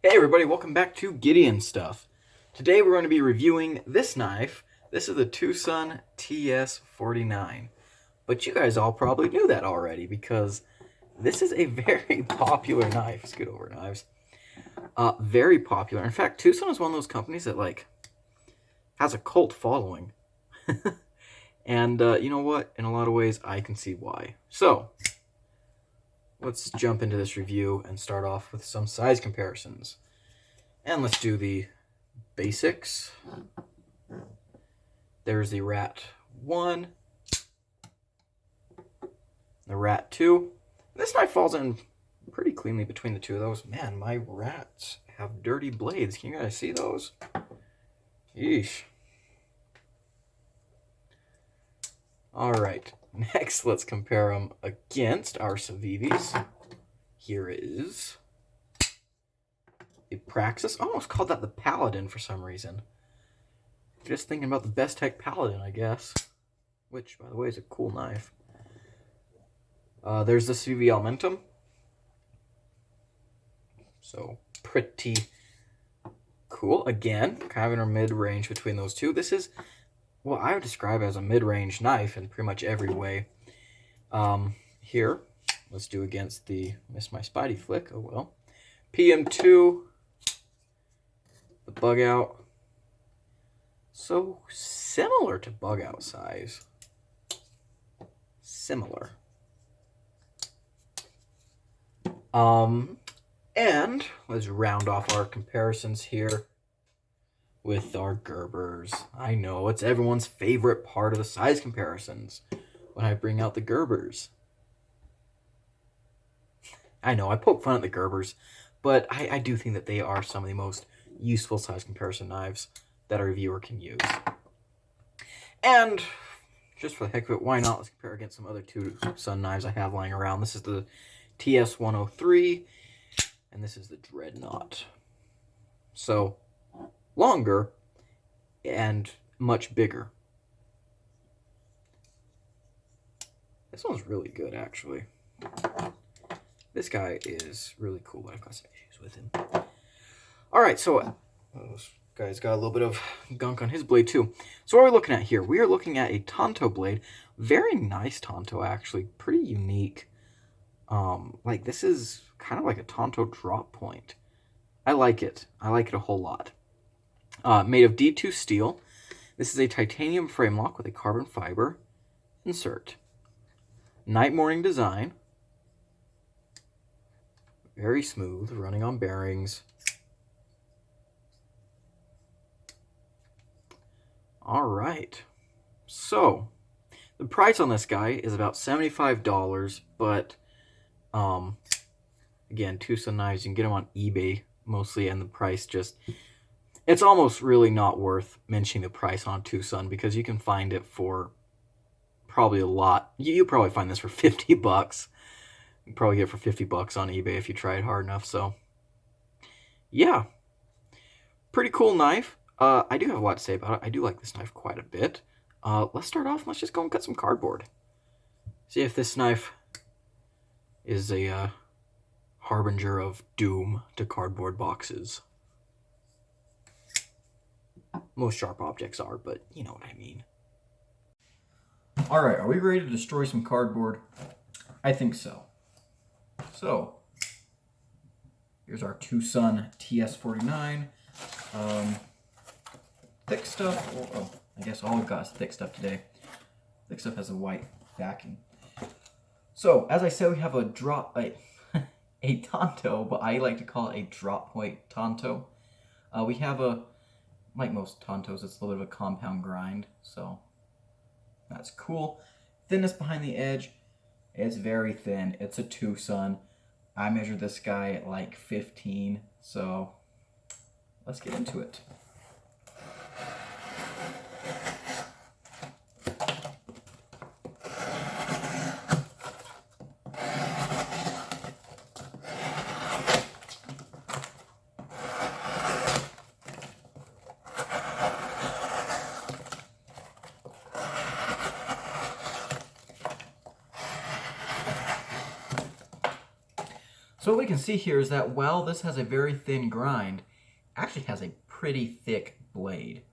Hey everybody, welcome back to Gideon Stuff. Today we're going to be reviewing this knife. This is the Twosun TS-49. But you guys all probably knew that already because this is a very popular knife. Scoot over, knives. Very popular. In fact, Twosun is one of those companies that has a cult following. And you know what? In a lot of ways, I can see why. So, let's jump into this review and start off with some size comparisons. And let's do the basics. There's the Rat 1, the Rat 2. This knife falls in pretty cleanly between the two of those. Man, my rats have dirty blades. Can you guys see those? Yeesh. Alright, next let's compare them against our Civivis. Here is the Praxis. I almost called that the Paladin for some reason. Just thinking about the Bestech Paladin, I guess. Which, by the way, is a cool knife. There's the CV Almentum. So, pretty cool. Again, kind of in our mid-range between those two. This is what I would describe as a mid-range knife in pretty much every way. Here, let's do against the, missed my Spidey flick, oh well. PM2, the Bug Out. So similar to Bug Out size. Similar. And let's round off our comparisons here with our Gerbers. I know, it's everyone's favorite part of the size comparisons when I bring out the Gerbers. I know, I poke fun at the Gerbers, but I do think that they are some of the most useful size comparison knives that a reviewer can use. And just for the heck of it, why not? Let's compare against some other Twosun knives I have lying around. This is the TS-103, and this is the Dreadnought. So, longer and much bigger. This one's really good, actually. This guy is really cool, but I've got some issues with him. Alright, so this guy's got a little bit of gunk on his blade, too. So what are we looking at here? We are looking at a Tonto blade. Very nice Tonto, actually. Pretty unique. This is kind of like a Tonto drop point. I like it. I like it a whole lot. Made of D2 steel. This is a titanium frame lock with a carbon fiber insert. Night morning design. Very smooth, running on bearings. Alright. So, the price on this guy is about $75, but, again, Twosun knives, you can get them on eBay mostly, and the price just... It's almost really not worth mentioning the price on Twosun because you can find it for probably a lot. You'll probably find this for 50 bucks. You can probably get it for 50 bucks on eBay if you try it hard enough. So, yeah. Pretty cool knife. I do have a lot to say about it. I do like this knife quite a bit. Let's start off. Let's just go and cut some cardboard. See if this knife is a harbinger of doom to cardboard boxes. Most sharp objects are, but you know what I mean. Alright, are we ready to destroy some cardboard? I think so. So, here's our Twosun TS-49. Thick stuff. Oh, I guess all we've got is thick stuff today. Thick stuff has a white backing. So, as I said, we have a Tonto, but I like to call it a drop point Tonto. We have like most Tontos, it's a little bit of a compound grind, so that's cool. Thinness behind the edge, it's very thin. It's a Twosun. I measured this guy at like 15, so let's get into it. So what we can see here is that while this has a very thin grind, it actually has a pretty thick blade.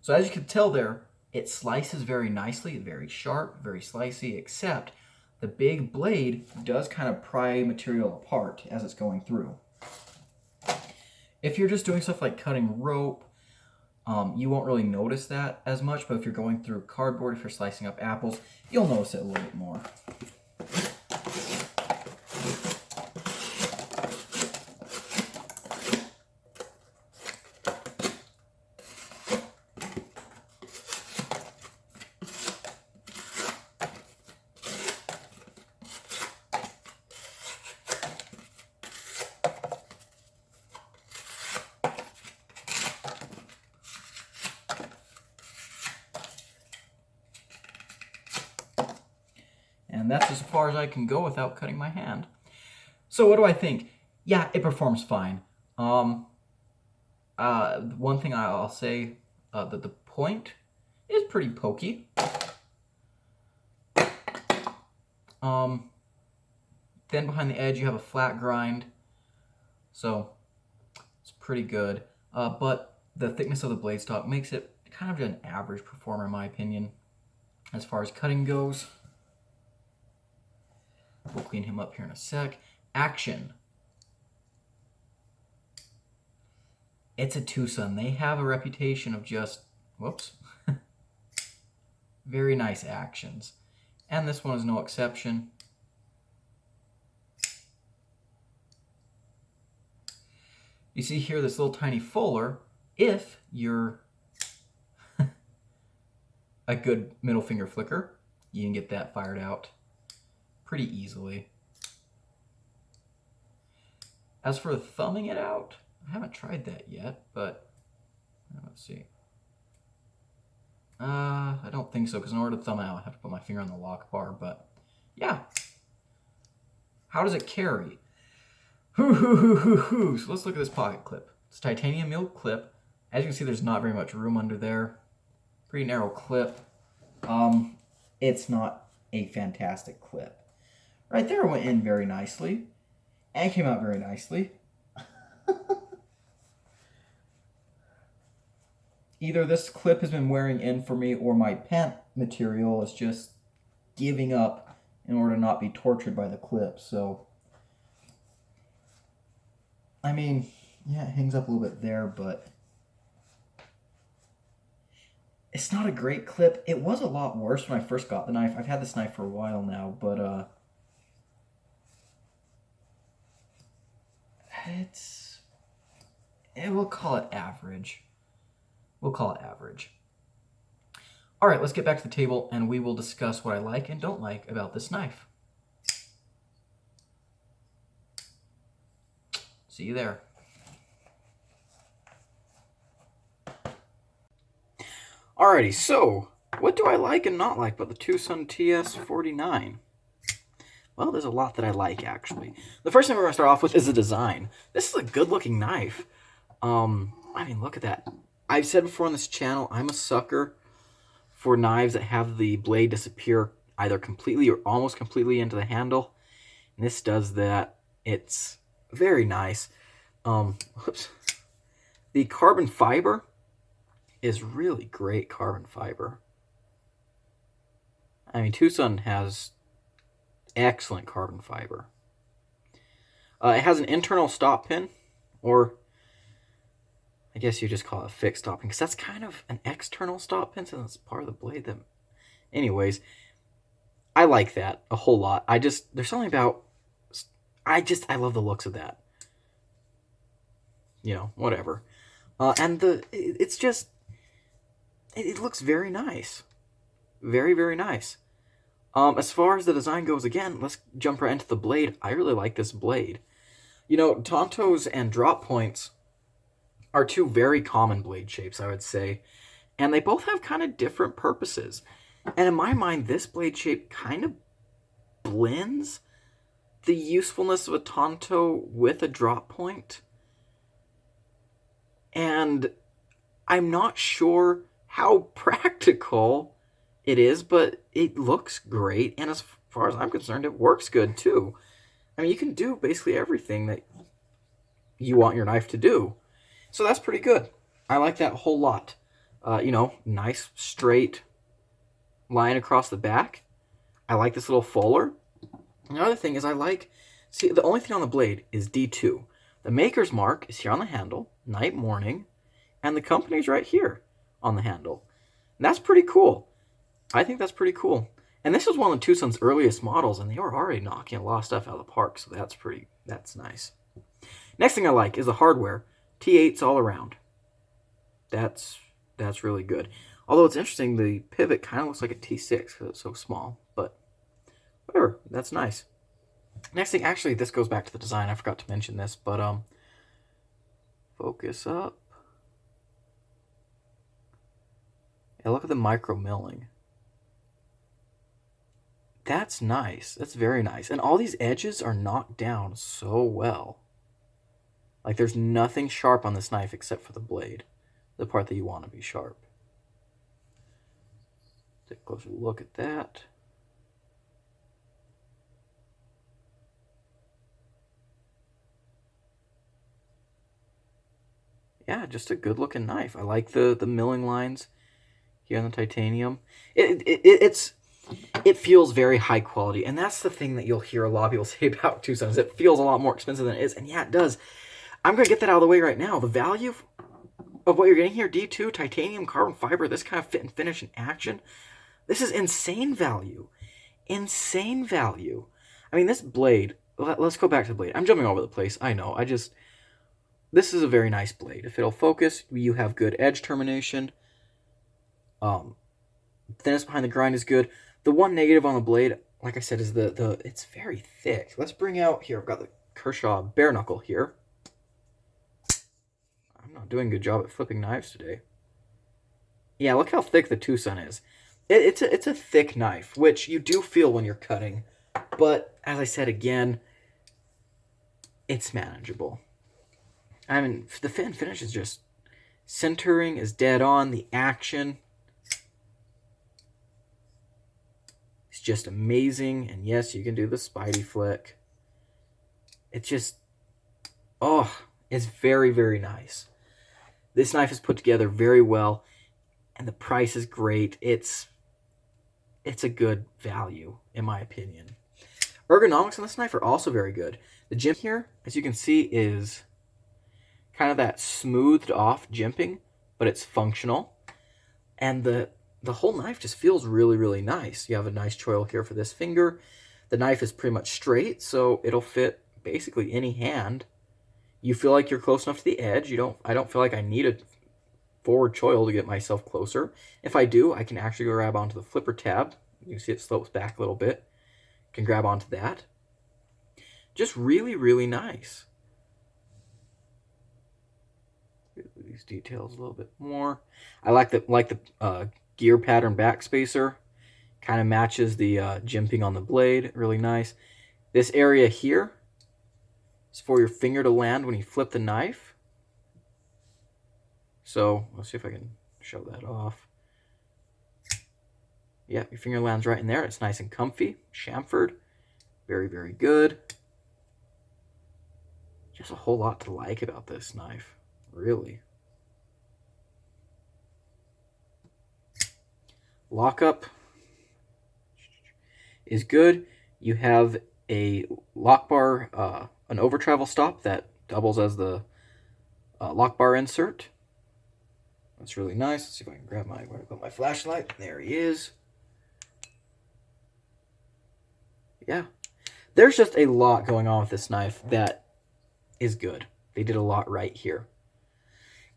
So as you can tell there, it slices very nicely, very sharp, very slicey, except the big blade does kind of pry material apart as it's going through. If you're just doing stuff like cutting rope, you won't really notice that as much, but if you're going through cardboard, if you're slicing up apples, you'll notice it a little bit more. And that's as far as I can go without cutting my hand. So what do I think? Yeah, it performs fine. One thing I'll say, that the point is pretty pokey. Then behind the edge you have a flat grind, so it's pretty good. But the thickness of the blade stock makes it kind of an average performer in my opinion. As far as cutting goes, we'll clean him up here in a sec. Action. It's a Twosun. They have a reputation of just, whoops, very nice actions. And this one is no exception. You see here this little tiny fuller. If you're a good middle finger flicker, you can get that fired out pretty easily. As for thumbing it out, I haven't tried that yet, but let's see. I don't think so, because in order to thumb out, I have to put my finger on the lock bar, but yeah. How does it carry? So let's look at this pocket clip. It's a titanium milled clip. As you can see, there's not very much room under there. Pretty narrow clip. It's not a fantastic clip. Right there went in very nicely, and came out very nicely. Either this clip has been wearing in for me, or my pen material is just giving up in order to not be tortured by the clip. So, I mean, yeah, it hangs up a little bit there, but it's not a great clip. It was a lot worse when I first got the knife. I've had this knife for a while now, but we'll call it average. We'll call it average. All right, let's get back to the table and we will discuss what I like and don't like about this knife. See you there. Alrighty, so what do I like and not like about the Twosun TS-49? Well, there's a lot that I like, actually. The first thing we're going to start off with is the design. This is a good-looking knife. I mean, look at that. I've said before on this channel, I'm a sucker for knives that have the blade disappear either completely or almost completely into the handle. And this does that. It's very nice. Whoops. The carbon fiber is really great carbon fiber. I mean, Twosun has excellent carbon fiber. It has an internal stop pin, or I guess you just call it a fixed stop pin, because that's kind of an external stop pin since it's part of the blade. That, anyways, I like that a whole lot. There's something about, I love the looks of that. You know, whatever. And it's just, it looks very nice. Very, very nice. As far as the design goes, again, let's jump right into the blade. I really like this blade. You know, Tontos and drop points are two very common blade shapes, I would say. And they both have kind of different purposes. And in my mind, this blade shape kind of blends the usefulness of a Tonto with a drop point. And I'm not sure how practical it is, but it looks great. And as far as I'm concerned, it works good too. I mean, you can do basically everything that you want your knife to do. So that's pretty good. I like that a whole lot. Nice straight line across the back. I like this little fuller. Another thing is see, the only thing on the blade is D2. The maker's mark is here on the handle, night, morning, and the company's right here on the handle. And that's pretty cool. I think that's pretty cool. And this was one of Twosun's earliest models, and they were already knocking a lot of stuff out of the park, so that's nice. Next thing I like is the hardware. T8s all around. That's really good. Although it's interesting, the pivot kind of looks like a T6 because it's so small, but whatever, that's nice. Next thing, actually, this goes back to the design. I forgot to mention this, but focus up. Yeah, look at the micro milling. That's nice. That's very nice. And all these edges are knocked down so well. Like, there's nothing sharp on this knife except for the blade, the part that you want to be sharp. Take a closer look at that. Yeah, just a good looking knife. I like the milling lines here on the titanium. It feels very high quality, and that's the thing that you'll hear a lot of people say about Twosun is it feels a lot more expensive than it is, and yeah, it does. I'm gonna get that out of the way right now. The value of what you're getting here, D2, titanium, carbon fiber, this kind of fit and finish in action, this is insane value. Insane value. I mean, this blade, let's go back to the blade. I'm jumping all over the place, I know. This is a very nice blade. If it'll focus, you have good edge termination. Thinness behind the grind is good. The one negative on the blade, like I said, is it's very thick. Let's bring out here. I've got the Kershaw bare knuckle here. I'm not doing a good job at flipping knives today. Yeah, look how thick the Twosun is. It's a thick knife, which you do feel when you're cutting. But as I said again, it's manageable. I mean, the fit and finish is just centering is dead on. The action is just amazing. And yes, you can do the Spidey flick. It's just, it's very, very nice. This knife is put together very well, and the price is great. It's a good value, in my opinion. Ergonomics on this knife are also very good. The jimp here, as you can see, is kind of that smoothed off jimping, but it's functional. And the whole knife just feels really, really nice. You have a nice choil here for this finger. The knife is pretty much straight, so it'll fit basically any hand. You feel like you're close enough to the edge. I don't feel like I need a forward choil to get myself closer. If I do, I can actually grab onto the flipper tab. You can see it slopes back a little bit. Can grab onto that. Just really, really nice. These details a little bit more. I like the gear pattern backspacer. Kind of matches the jimping on the blade. Really nice. This area here is for your finger to land when you flip the knife. So let's see if I can show that off. Yeah, your finger lands right in there. It's nice and comfy. Chamfered. Very, very good. Just a whole lot to like about this knife. Really. Lockup is good. You have a lock bar, an over travel stop that doubles as the lock bar insert. That's really nice. Let's see if I can grab where I put my flashlight. There he is. Yeah. There's just a lot going on with this knife that is good. They did a lot right here.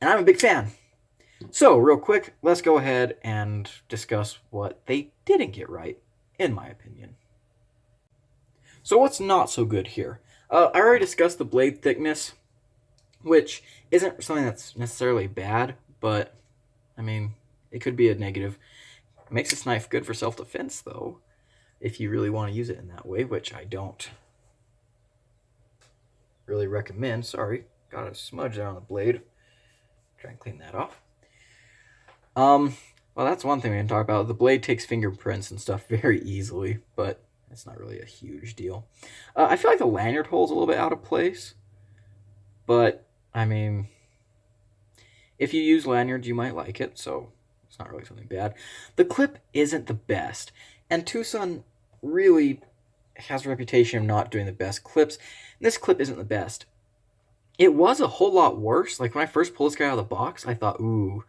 And I'm a big fan. So, real quick, let's go ahead and discuss what they didn't get right, in my opinion. So what's not so good here? I already discussed the blade thickness, which isn't something that's necessarily bad, but, I mean, it could be a negative. It makes this knife good for self-defense, though, if you really want to use it in that way, which I don't really recommend. Sorry, got a smudge there on the blade. Try and clean that off. Well, that's one thing we can talk about. The blade takes fingerprints and stuff very easily, but it's not really a huge deal. I feel like the lanyard hole is a little bit out of place, but I mean, if you use lanyards, you might like it, so it's not really something bad. The clip isn't the best, and Twosun really has a reputation of not doing the best clips. And this clip isn't the best. It was a whole lot worse. Like when I first pulled this guy out of the box, I thought, ooh,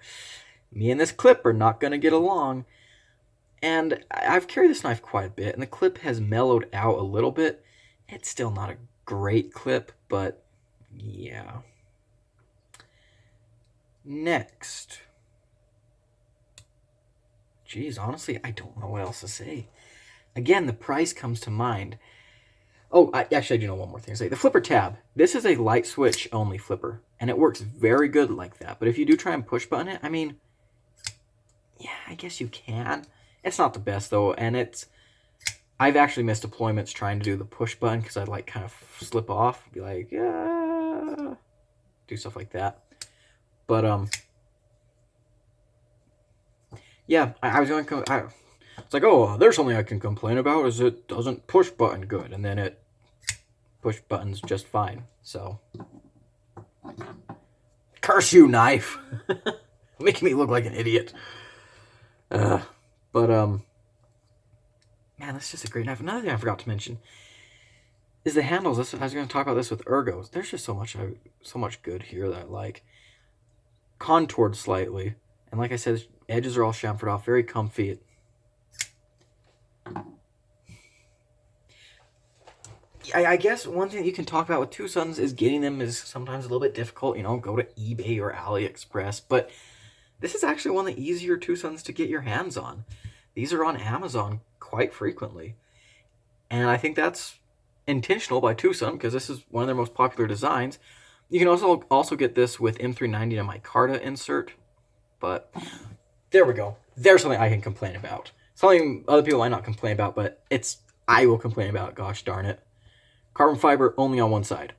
me and this clip are not going to get along. And I've carried this knife quite a bit, and the clip has mellowed out a little bit. It's still not a great clip, but yeah. Next. Geez, honestly, I don't know what else to say. Again, the price comes to mind. Oh, actually, I do know one more thing to say. The flipper tab. This is a light switch only flipper, and it works very good like that. But if you do try and push button it, I mean, yeah, I guess you can. It's not the best, though, and I've actually missed deployments trying to do the push button because I'd, like, kind of slip off, be like, yeah, do stuff like that. But, yeah, I was going to... It's like, oh, there's something I can complain about is it doesn't push button good, and then it push buttons just fine. So, curse you, knife! Making me look like an idiot. Man, that's just a great knife. Another thing I forgot to mention is the handles. I was going to talk about this with ergos. There's just so much good here that I like. Contoured slightly, and like I said, edges are all chamfered off, very comfy. I guess one thing that you can talk about with Twosuns is getting them is sometimes a little bit difficult. You know, go to eBay or AliExpress. But this is actually one of the easier Twosuns to get your hands on. These are on Amazon quite frequently. And I think that's intentional by Twosun because this is one of their most popular designs. You can also get this with M390 and micarta insert. But there we go. There's something I can complain about. Something other people might not complain about, but I will complain about, gosh darn it. Carbon fiber only on one side.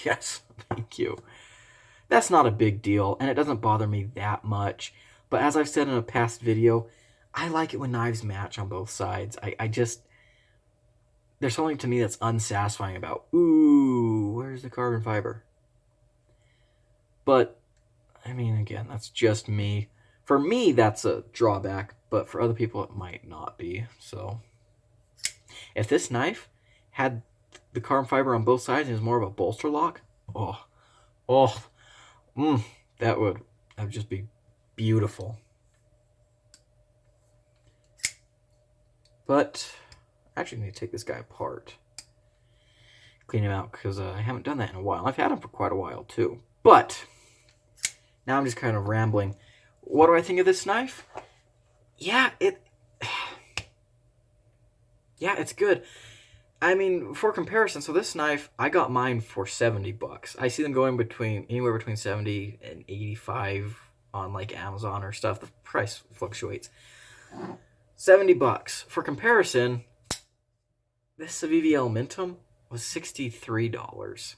Yes, thank you. That's not a big deal, and it doesn't bother me that much. But as I've said in a past video, I like it when knives match on both sides. I just... There's something to me that's unsatisfying about, ooh, where's the carbon fiber? But, I mean, again, that's just me. For me, that's a drawback, but for other people, it might not be. So, if this knife had the carbon fiber on both sides and was more of a bolster lock, that would just be beautiful. But I actually need to take this guy apart, clean him out, because I haven't done that in a while. I've had him for quite a while too. But now I'm just kind of rambling. What do I think of this knife? Yeah, it's good. I mean, for comparison, so this knife, I got mine for $70. I see them going anywhere between 70 and 85 on like Amazon or stuff. The price fluctuates. $70. For comparison, this Civivi Elementum was $63.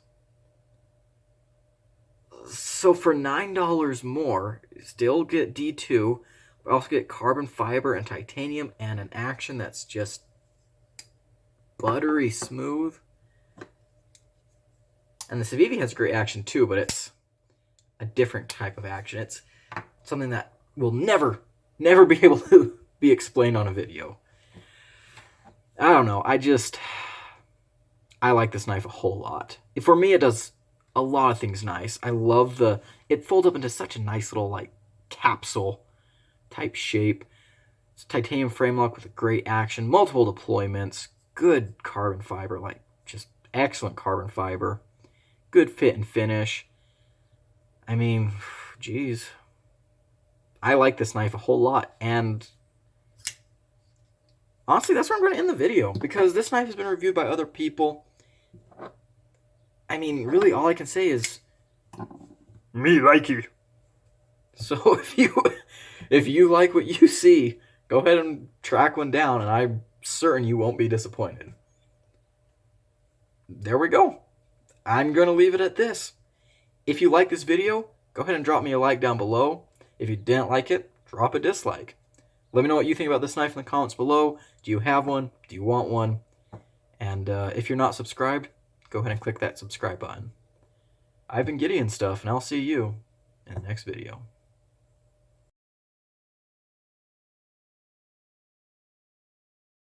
So for $9 more, still get D2, but also get carbon fiber and titanium and an action that's just buttery smooth. And the Civivi has great action too, but it's a different type of action. It's something that will never be able to be explained on a video. I don't know. I like this knife a whole lot. For me, it does a lot of things nice. I love it folds up into such a nice little like capsule type shape. It's a titanium frame lock with a great action, multiple deployments, good carbon fiber, like just excellent carbon fiber, good fit and finish. I mean, geez, I like this knife a whole lot, and honestly, that's where I'm going to end the video, because this knife has been reviewed by other people. I mean, really, all I can say is, me like you. So if you like what you see, go ahead and track one down, and I'm certain you won't be disappointed. There we go. I'm going to leave it at this. If you like this video, go ahead and drop me a like down below. If you didn't like it, drop a dislike. Let me know what you think about this knife in the comments below. Do you have one? Do you want one? And if you're not subscribed, go ahead and click that subscribe button. I've been Gideon Stuff, and I'll see you in the next video.